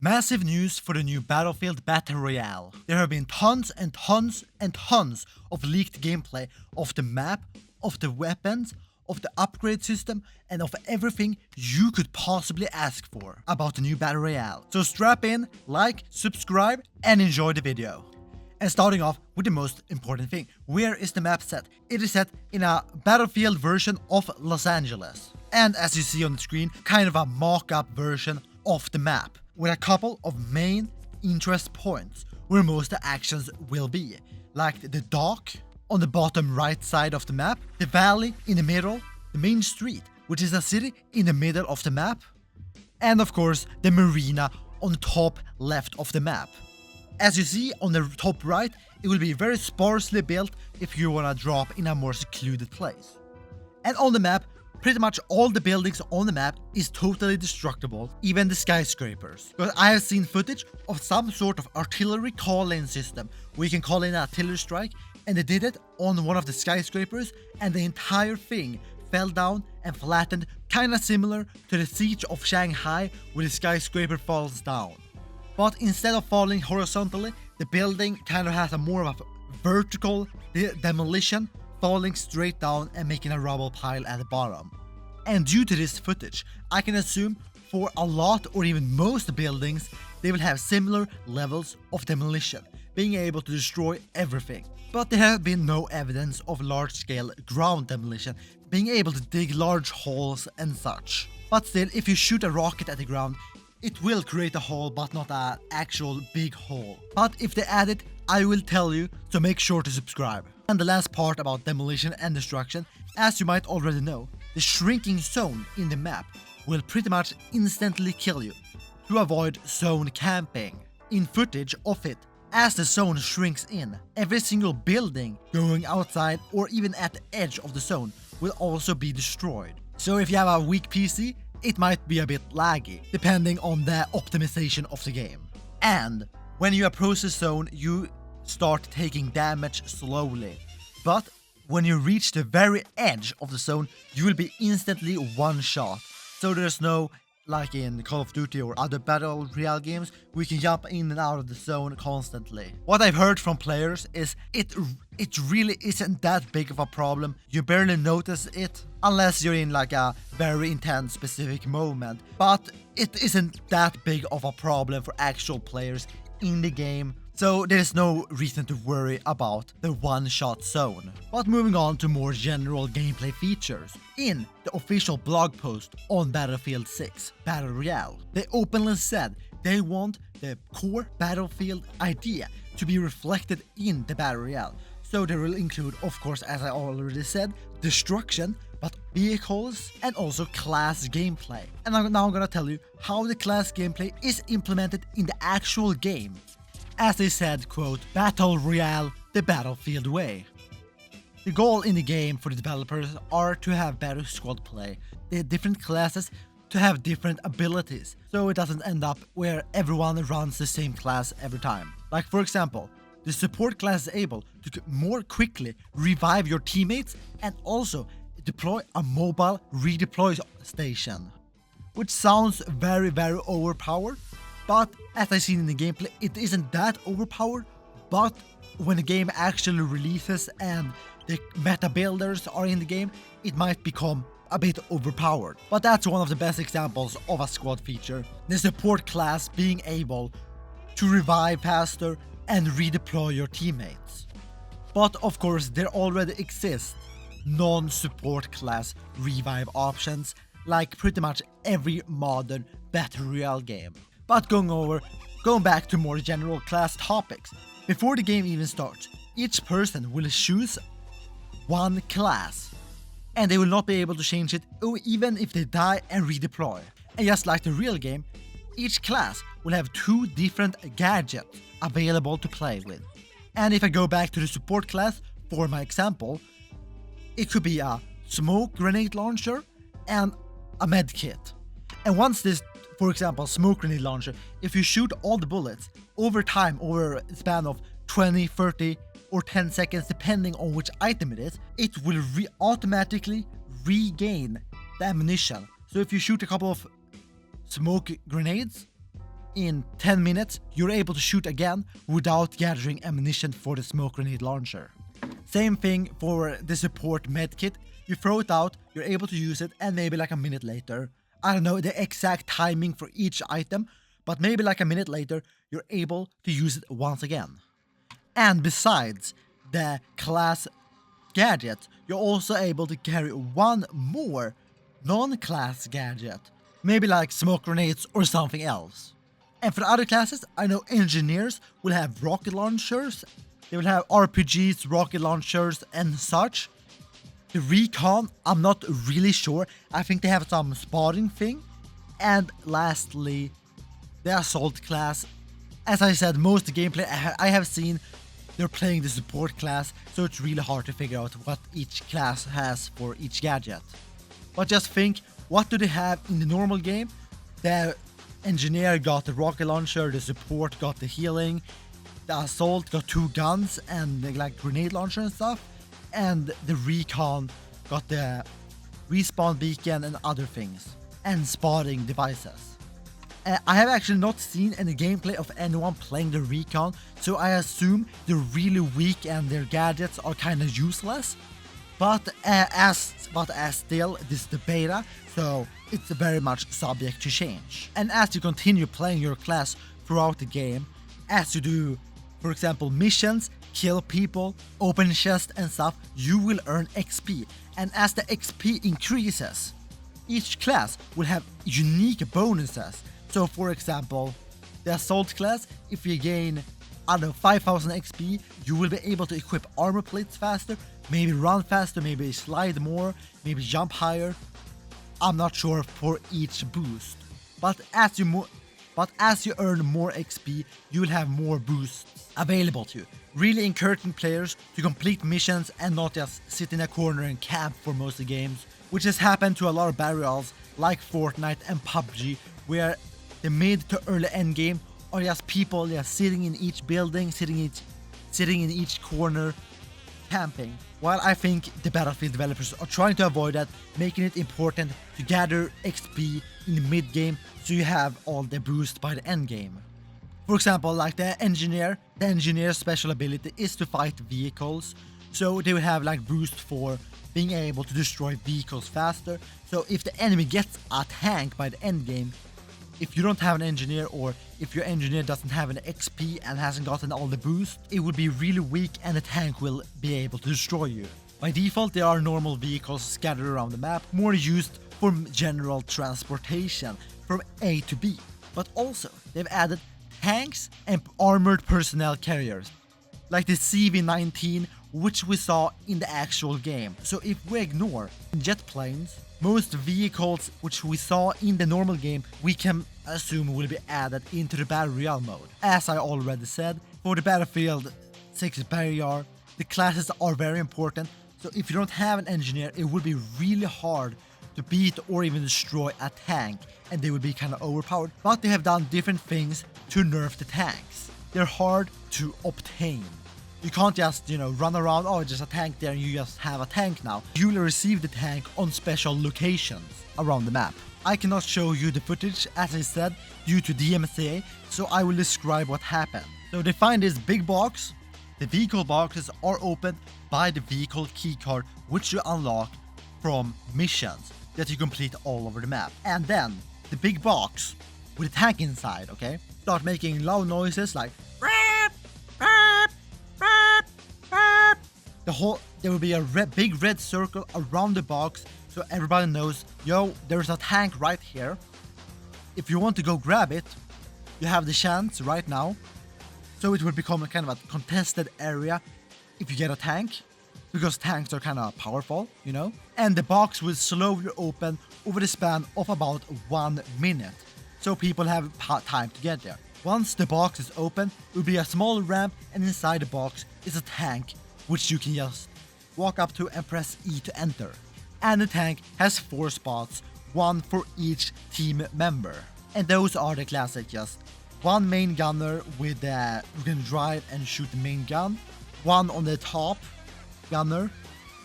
Massive news for the new Battlefield Battle Royale. There have been tons and tons and tons of leaked gameplay of the map, of the weapons, of the upgrade system, and of everything you could possibly ask for about the new Battle Royale. So strap in, like, subscribe, and enjoy the video. And starting off with the most important thing, where is the map set? It is set in a Battlefield version of Los Angeles. And as you see on the screen, kind of a mock-up version of the map, with a couple of main interest points where most of the actions will be, like the dock on the bottom right side of the map, the valley in the middle, the main street, which is a city in the middle of the map, and of course the marina on the top left of the map. As you see on the top right, it will be very sparsely built if you wanna drop in a more secluded place. And on the map, pretty much all the buildings on the map is totally destructible, even the skyscrapers. But I have seen footage of some sort of artillery call-in system where you can call in an artillery strike, and they did it on one of the skyscrapers, and the entire thing fell down and flattened, kinda similar to the siege of Shanghai where the skyscraper falls down. But instead of falling horizontally, the building kind of has a more of a vertical demolition, falling straight down and making a rubble pile at the bottom. And due to this footage, I can assume for a lot or even most buildings, they will have similar levels of demolition, being able to destroy everything. But there have been no evidence of large-scale ground demolition, being able to dig large holes and such. But still, if you shoot a rocket at the ground, it will create a hole, but not an actual big hole. But if they add it, I will tell you, so make sure to subscribe. And the last part about demolition and destruction, as you might already know, the shrinking zone in the map will pretty much instantly kill you, to avoid zone camping. In footage of it, as the zone shrinks in, every single building going outside or even at the edge of the zone will also be destroyed. So if you have a weak PC, it might be a bit laggy, depending on the optimization of the game. And when you approach the zone, you start taking damage slowly. But when you reach the very edge of the zone, you will be instantly one shot. So there's no, like in Call of Duty or other Battle Royale games, we can jump in and out of the zone constantly. What I've heard from players is it really isn't that big of a problem. You barely notice it unless you're in like a very intense specific moment. But it isn't that big of a problem for actual players in the game. So there's no reason to worry about the one-shot zone. But moving on to more general gameplay features. In the official blog post on Battlefield 6 Battle Royale, they openly said they want the core Battlefield idea to be reflected in the Battle Royale. So they will include, of course, as I already said, destruction, but vehicles and also class gameplay. And now I'm gonna tell you how the class gameplay is implemented in the actual game. As they said, quote, Battle Royale, the Battlefield way. The goal in the game for the developers are to have better squad play, the different classes to have different abilities, so it doesn't end up where everyone runs the same class every time. Like for example, the support class is able to more quickly revive your teammates and also deploy a mobile redeploy station. Which sounds very overpowered, but as I seen in the gameplay, it isn't that overpowered, but when the game actually releases and the meta builders are in the game, it might become a bit overpowered. But that's one of the best examples of a squad feature, the support class being able to revive faster and redeploy your teammates. But of course, there already exist non-support class revive options, like pretty much every modern Battle Royale game. But going back to more general class topics, before the game even starts, each person will choose one class, and they will not be able to change it even if they die and redeploy. And just like the real game, each class will have two different gadgets available to play with. And if I go back to the support class for my example, it could be a smoke grenade launcher and a med kit. And once this, for example, smoke grenade launcher, if you shoot all the bullets over time, over a span of 20, 30 or 10 seconds depending on which item it is, it will automatically regain the ammunition. So if you shoot a couple of smoke grenades in 10 minutes, you're able to shoot again without gathering ammunition for the smoke grenade launcher. Same thing for the support medkit. You throw it out, you're able to use it, and maybe like a minute later, I don't know the exact timing for each item, but maybe like a minute later, you're able to use it once again. And besides the class gadget, you're also able to carry one more non-class gadget, maybe like smoke grenades or something else. And for the other classes, I know engineers will have rocket launchers, they will have RPGs, rocket launchers, and such. The recon, I'm not really sure. I think they have some spotting thing. And lastly, the assault class. As I said, most of the gameplay I have seen, they're playing the support class, so it's really hard to figure out what each class has for each gadget. But just think, what do they have in the normal game? The engineer got the rocket launcher, the support got the healing, the assault got 2 guns and like grenade launcher and stuff, and the recon got the respawn beacon and other things, and spotting devices. I have actually not seen any gameplay of anyone playing the recon, so I assume they're really weak and their gadgets are kind of useless. But as still, this is the beta, so it's very much subject to change. And as you continue playing your class throughout the game, as you do, for example, missions, kill people, open chests and stuff, you will earn XP. And as the XP increases, each class will have unique bonuses. So for example, the assault class, if you gain, I don't know, 5000 XP, you will be able to equip armor plates faster, maybe run faster, maybe slide more, maybe jump higher. I'm not sure for each boost. But as you earn more XP, you will have more boosts available to you. Really encouraging players to complete missions and not just sit in a corner and camp for most of the games, which has happened to a lot of battle royales like Fortnite and PUBG, where the mid to early end game are just people just sitting in each building, sitting in each corner, camping. While I think the Battlefield developers are trying to avoid that, making it important to gather XP in the mid game so you have all the boost by the end game. For example, like the engineer's special ability is to fight vehicles, so they will have like boost for being able to destroy vehicles faster. So if the enemy gets a tank by the end game, if you don't have an engineer, or if your engineer doesn't have an XP and hasn't gotten all the boost, it would be really weak and the tank will be able to destroy you. By default, there are normal vehicles scattered around the map, more used for general transportation from A to B. But also, they've added tanks and armored personnel carriers, like the CV-19, which we saw in the actual game. So if we ignore jet planes, most vehicles which we saw in the normal game, we can assume will be added into the Battle Royale mode. As I already said, for the Battlefield 6 Barrier, the classes are very important, so if you don't have an engineer, it will be really hard to beat or even destroy a tank, and they will be kind of overpowered. But they have done different things to nerf the tanks. They're hard to obtain. You can't just, run around, oh, just a tank there and you just have a tank now. You will receive the tank on special locations around the map. I cannot show you the footage, as I said, due to DMCA, so I will describe what happened. So they find this big box. The vehicle boxes are opened by the vehicle keycard, which you unlock from missions that you complete all over the map. And then the big box with a tank inside, okay, start making loud noises like there will be a big red circle around the box, so everybody knows, yo, there's a tank right here. If you want to go grab it, you have the chance right now. So it will become a kind of a contested area if you get a tank, because tanks are kind of powerful, And the box will slowly open over the span of about 1 minute, so people have time to get there. Once the box is open, it will be a small ramp, and inside the box is a tank, which you can just walk up to and press E to enter. And the tank has 4 spots, 1 for each team member. And those are the classic, just 1 main gunner with who can drive and shoot the main gun, 1 on the top gunner,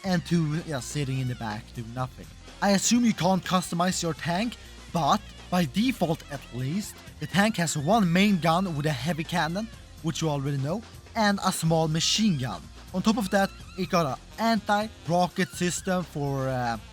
and 2 just sitting in the back doing nothing. I assume you can't customize your tank, But by default at least, the tank has one main gun with a heavy cannon, which you already know, and a small machine gun. On top of that, it got an anti-rocket system for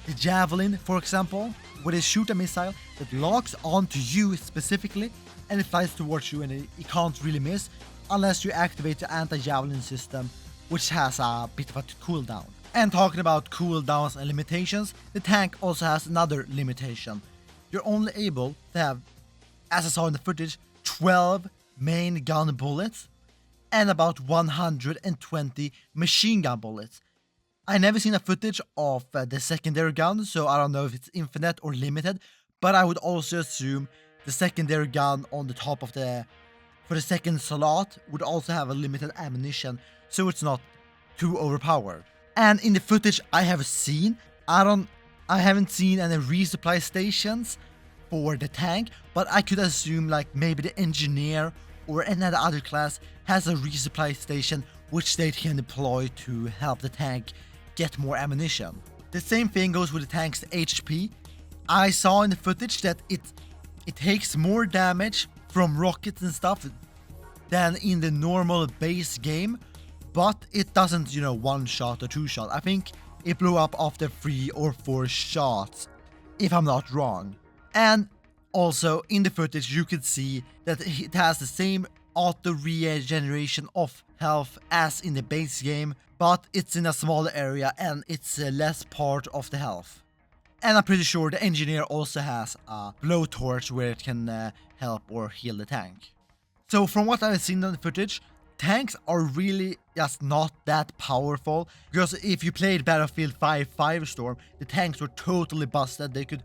the javelin, for example, where they shoot a missile that locks onto you specifically, and it flies towards you and it can't really miss unless you activate the anti-javelin system, which has a bit of a cooldown. And talking about cooldowns and limitations, the tank also has another limitation. You're only able to have, as I saw in the footage, 12 main gun bullets and about 120 machine gun bullets. I never seen a footage of the secondary gun, so I don't know if it's infinite or limited, but I would also assume the secondary gun on the top of for the second slot would also have a limited ammunition, so it's not too overpowered. And in the footage I have seen, I haven't seen any resupply stations for the tank, but I could assume like maybe the engineer or any other class has a resupply station which they can deploy to help the tank get more ammunition. The same thing goes with the tank's HP. I saw in the footage that it takes more damage from rockets and stuff than in the normal base game, but it doesn't, one shot or two shot. I think it blew up after 3 or 4 shots, if I'm not wrong. And also in the footage you could see that it has the same auto regeneration of health as in the base game, but it's in a smaller area and it's less part of the health. And I'm pretty sure the engineer also has a blowtorch where it can help or heal the tank. So from what I've seen in the footage, tanks are really just not that powerful, because if you played Battlefield 5 Firestorm, the tanks were totally busted. They could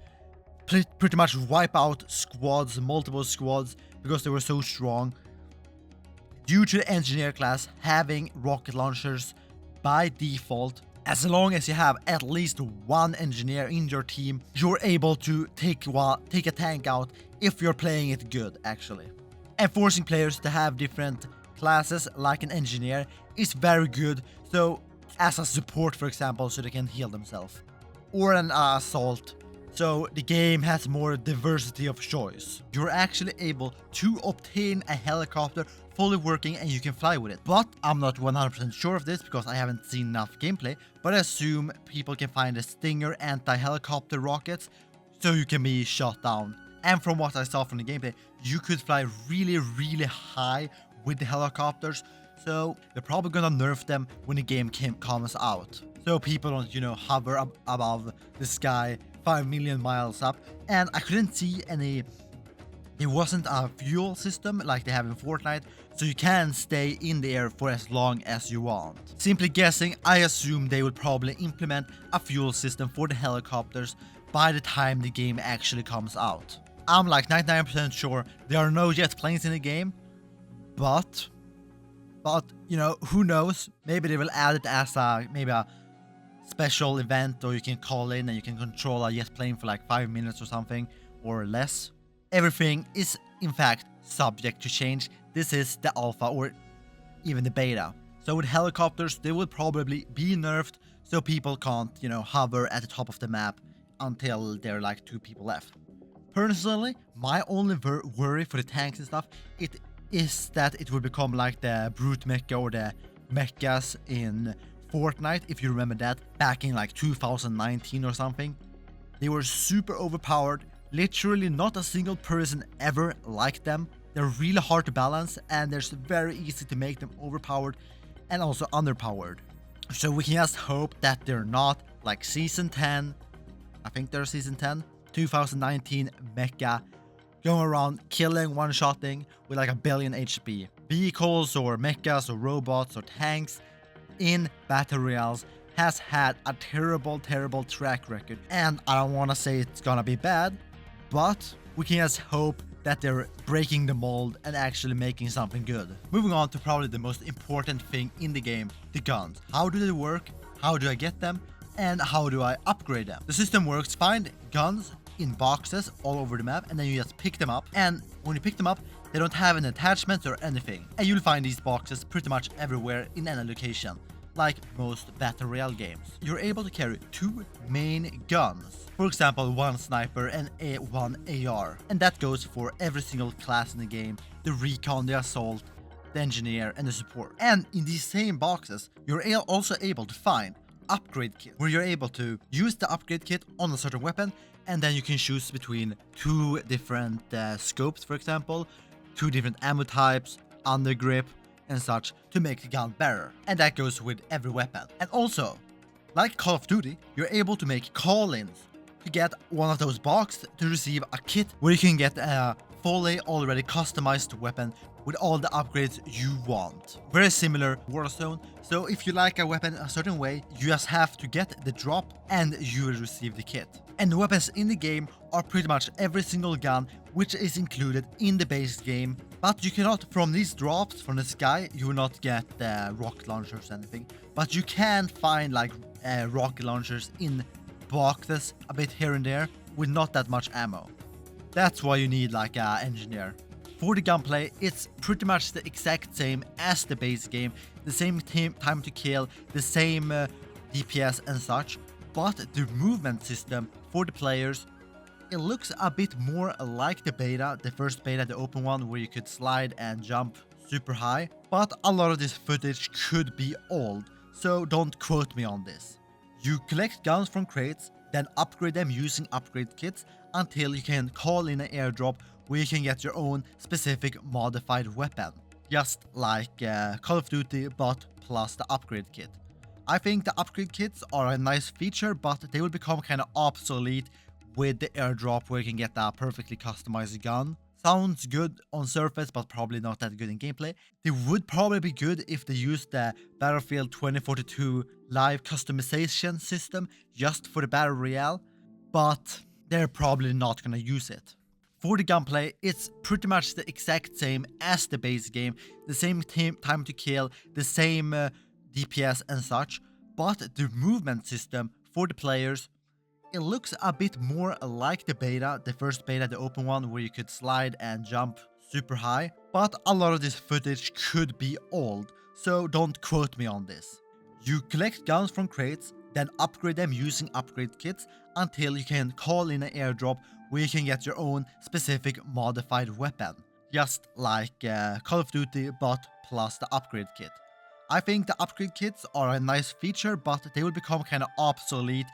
pretty much wipe out squads, multiple squads, because they were so strong. Due to the engineer class having rocket launchers by default, as long as you have at least one engineer in your team, you're able to take a tank out if you're playing it good, actually. And forcing players to have different classes like an engineer is very good, so as a support, for example, so they can heal themselves, or an assault, so the game has more diversity of choice. You're actually able to obtain a helicopter fully working and you can fly with it. But I'm not 100% sure of this because I haven't seen enough gameplay, but I assume people can find the Stinger anti-helicopter rockets so you can be shot down. And from what I saw from the gameplay, you could fly really, really high with the helicopters, so they're probably gonna nerf them when the game comes out, so people don't, hover above the sky 5 million miles up. And I couldn't see any. It wasn't a fuel system like they have in Fortnite, so you can stay in the air for as long as you want. Simply guessing, I assume they would probably implement a fuel system for the helicopters by the time the game actually comes out. I'm like 99% sure there are no jet planes in the game, but who knows? Maybe they will add it as maybe a special event, or you can call in and you can control a jet plane for like 5 minutes or something, or less. Everything is in fact subject to change. This is the alpha or even the beta. So with helicopters, they will probably be nerfed so people can't, hover at the top of the map until there are like 2 people left. Personally, my only worry for the tanks and stuff, it is that it will become like the brute mecha or the mechas in Fortnite, if you remember that, back in like 2019 or something. They were super overpowered. Literally not a single person ever liked them. They're really hard to balance and it's very easy to make them overpowered and also underpowered. So we can just hope that they're not like Season 10, I think they're Season 10, 2019 mecha, going around killing, one-shotting with like 1 billion HP. Vehicles or mechas or robots or tanks in Battle Royales has had a terrible track record. And I don't want to say it's gonna be bad, but we can just hope that they're breaking the mold and actually making something good. Moving on to probably the most important thing in the game, the guns. How do they work? How do I get them? And how do I upgrade them? The system works, find guns in boxes all over the map, and then you just pick them up. And when you pick them up, they don't have an attachment or anything. And you'll find these boxes pretty much everywhere in any location. like most Battle Royale games. You're able to carry 2 main guns. For example, 1 sniper and one AR. And that goes for every single class in the game: the recon, the assault, the engineer, and the support. And in these same boxes, you're also able to find upgrade kit, where you're able to use the upgrade kit on a certain weapon, and then you can choose between 2 different scopes, for example, 2 different ammo types, undergrip, and such, to make the gun better. And that goes with every weapon. And also, like Call of Duty, you're able to make call-ins to get one of those boxes to receive a kit where you can get a fully already customized weapon with all the upgrades you want. Very similar Warzone, so if you like a weapon a certain way, you just have to get the drop and you will receive the kit. And the weapons in the game are pretty much every single gun which is included in the base game, but you cannot, from these drops from the sky, you will not get rocket launchers or anything, but you can find like rocket launchers in boxes a bit here and there with not that much ammo. That's why you need like an engineer. For the gunplay, it's pretty much the exact same as the base game, the same time to kill, the same DPS and such, but the movement system for the players, it looks a bit more like the beta, the first beta, the open one, where you could slide and jump super high, but a lot of this footage could be old, so don't quote me on this. You collect guns from crates, then upgrade them using upgrade kits until you can call in an airdrop where you can get your own specific modified weapon, just like Call of Duty, but plus the upgrade kit. I think the upgrade kits are a nice feature, but they will become kind of obsolete with the airdrop where you can get a perfectly customized gun. Sounds good on surface, but probably not that good in gameplay. They would probably be good if they used the Battlefield 2042 live customization system just for the Battle Royale, but they're probably not gonna use it. For the gunplay, it's pretty much the exact same as the base game, the same time to kill, the same DPS and such, but the movement system for the players, it looks a bit more like the beta, the first beta, the open one, where you could slide and jump super high, but a lot of this footage could be old, so don't quote me on this. You collect guns from crates, then upgrade them using upgrade kits until you can call in an airdrop where you can get your own specific modified weapon, just like Call of Duty, but plus the upgrade kit. I think the upgrade kits are a nice feature, but they will become kind of obsolete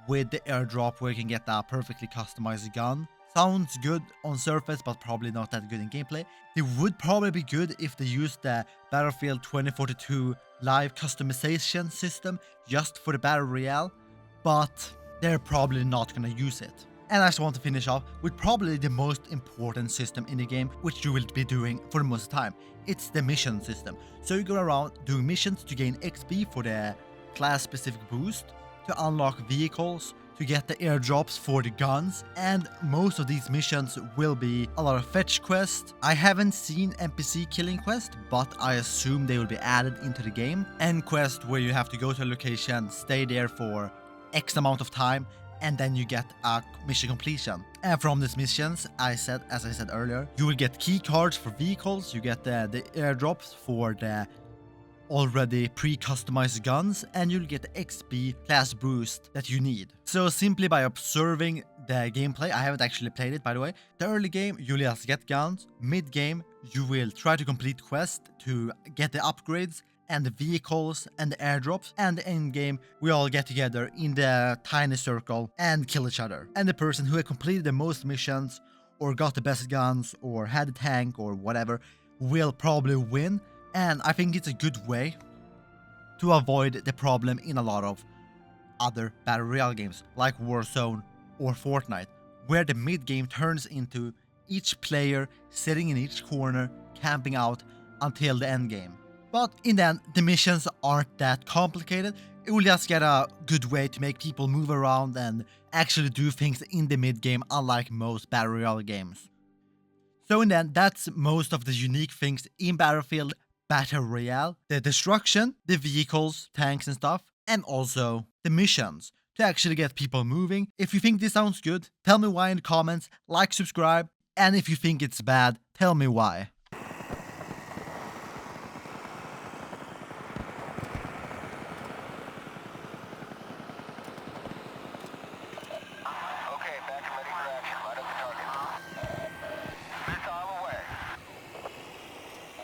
with the airdrop where you can get a perfectly customized gun. Sounds good on surface, but probably not that good in gameplay. They would probably be good if they used the Battlefield 2042 live customization system just for the Battle Royale, but they're probably not gonna use it. And I just want to finish off with probably the most important system in the game, which you will be doing for the most of the time. It's the mission system. So you go around doing missions to gain XP for the class-specific boost, to unlock vehicles, to get the airdrops for the guns, and most of these missions will be a lot of fetch quests. I haven't seen NPC killing quests, but I assume they will be added into the game. End quest where you have to go to a location, stay there for X amount of time, and then you get a mission completion. And from these missions, as I said earlier, you will get key cards for vehicles, you get the airdrops for the already pre-customized guns, and you'll get the XP class boost that you need. So simply by observing the gameplay, I haven't actually played it by the way, the early game you'll just get guns, mid-game you will try to complete quests to get the upgrades and the vehicles and the airdrops, and the end game we all get together in the tiny circle and kill each other. And the person who had completed the most missions or got the best guns or had a tank or whatever will probably win. And I think it's a good way to avoid the problem in a lot of other Battle Royale games like Warzone or Fortnite, where the mid-game turns into each player sitting in each corner camping out until the end game. But in the end, the missions aren't that complicated. It will just get a good way to make people move around and actually do things in the mid-game, unlike most Battle Royale games. So in the end, that's most of the unique things in Battlefield Battle Royale. The destruction, the vehicles, tanks and stuff, and also the missions to actually get people moving. If you think this sounds good, tell me why in the comments, like, subscribe, and if you think it's bad, tell me why.